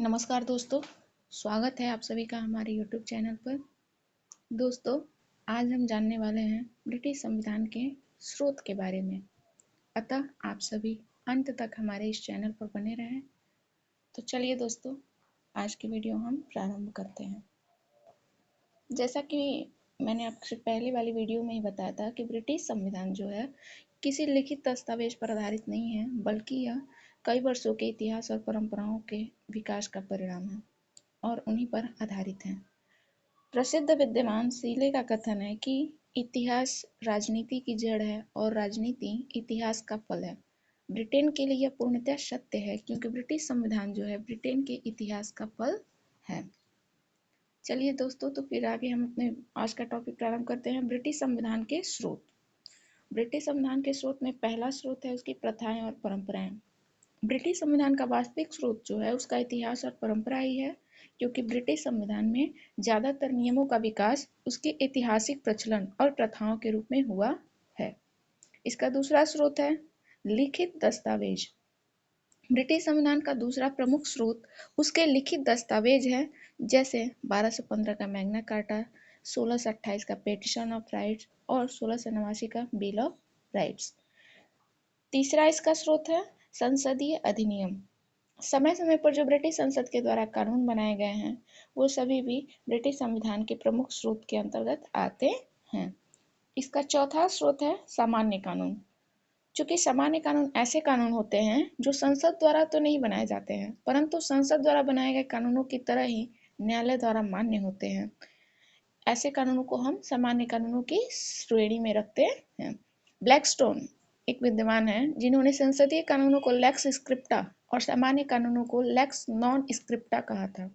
नमस्कार दोस्तों, स्वागत है आप सभी का हमारे YouTube चैनल पर। दोस्तों, आज हम जानने वाले हैं ब्रिटिश संविधान के स्रोत के बारे में। अतः आप सभी अंत तक हमारे इस चैनल पर बने रहें। तो चलिए दोस्तों, आज की वीडियो हम प्रारंभ करते हैं। जैसा कि मैंने आपसे पहले वाली वीडियो में ही बताया था कि ब्रिटिश संविधान जो है किसी लिखित दस्तावेज पर आधारित नहीं है, बल्कि यह कई वर्षों के इतिहास और परंपराओं के विकास का परिणाम है और उन्हीं पर आधारित है। प्रसिद्ध विद्वान सीले का कथन है कि इतिहास राजनीति की जड़ है और राजनीति इतिहास का फल है। ब्रिटेन के लिए यह पूर्णतः सत्य है, क्योंकि ब्रिटिश संविधान जो है ब्रिटेन के इतिहास का फल है। चलिए दोस्तों, तो फिर आगे हम अपने आज का टॉपिक प्रारंभ करते हैं। ब्रिटिश संविधान के स्रोत। ब्रिटिश संविधान के स्रोत में पहला स्रोत है उसकी प्रथाएं और परंपराएं। ब्रिटिश संविधान का वास्तविक स्रोत जो है उसका इतिहास और परंपरा ही है, क्योंकि ब्रिटिश संविधान में ज्यादातर नियमों का विकास उसके ऐतिहासिक प्रचलन और प्रथाओं के रूप में हुआ है। इसका दूसरा स्रोत है लिखित दस्तावेज। ब्रिटिश संविधान का दूसरा प्रमुख स्रोत उसके लिखित दस्तावेज है, जैसे 1215 का मैग्ना कार्टा, 1628 का पेटिशन ऑफ राइट्स और 1689 का बिल ऑफ राइट्स। तीसरा इसका स्रोत है संसदीय अधिनियम। समय समय पर जो ब्रिटिश संसद के द्वारा कानून बनाए गए हैं वो सभी भी ब्रिटिश संविधान के प्रमुख स्रोत के अंतर्गत आते हैं। इसका चौथा स्रोत है सामान्य कानून। चूंकि सामान्य कानून ऐसे कानून होते हैं जो संसद द्वारा तो नहीं बनाए जाते हैं, परंतु संसद द्वारा बनाए गए कानूनों की तरह ही न्यायालय द्वारा मान्य होते हैं। ऐसे कानूनों को हम सामान्य कानूनों की श्रेणी में रखते हैं। ब्लैकस्टोन एक विद्वान है जिन्होंने संसदीय कानूनों को लेक्स स्क्रिप्टा और सामान्य कानूनों को लेक्स नॉन स्क्रिप्टा कहा था।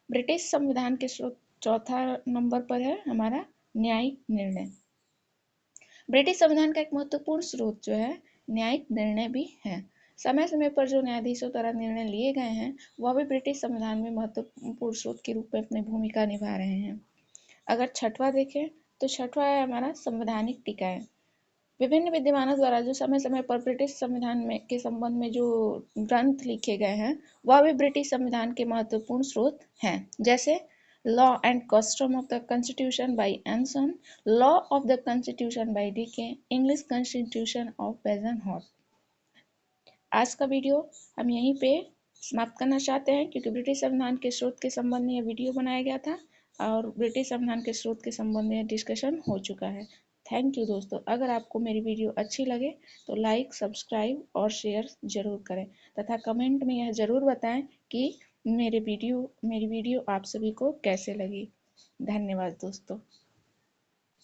ब्रिटिश संविधान के स्रोत चौथा नंबर पर है हमारा न्यायिक निर्णय। ब्रिटिश संविधान का एक महत्वपूर्ण स्रोत जो है न्यायिक निर्णय भी है। समय समय पर जो न्यायाधीशों द्वारा निर्णय लिए गए हैं वह भी ब्रिटिश संविधान में महत्वपूर्ण स्रोत के रूप में अपनी भूमिका निभा रहे हैं। अगर छठवां देखें तो छठवां है हमारा संवैधानिक टीकाएं। विभिन्न विद्वानों द्वारा जो समय समय पर ब्रिटिश संविधान में के संबंध में जो ग्रंथ लिखे गए हैं वह भी ब्रिटिश संविधान के महत्वपूर्ण स्रोत हैं, जैसे law and custom of the constitution by Anson, law of the constitution by Dicey, English constitution of बेजनहॉर्स्ट। आज का वीडियो हम यहीं पे समाप्त करना चाहते हैं, क्योंकि ब्रिटिश संविधान के स्रोत के संबंध में यह वीडियो बनाया गया था और ब्रिटिश संविधान के स्रोत के संबंध में डिस्कशन हो चुका है। थैंक यू दोस्तों। अगर आपको मेरी वीडियो अच्छी लगे तो लाइक, सब्सक्राइब और शेयर जरूर करें तथा कमेंट में यह जरूर बताएं कि मेरी वीडियो आप सभी को कैसे लगी। धन्यवाद दोस्तों।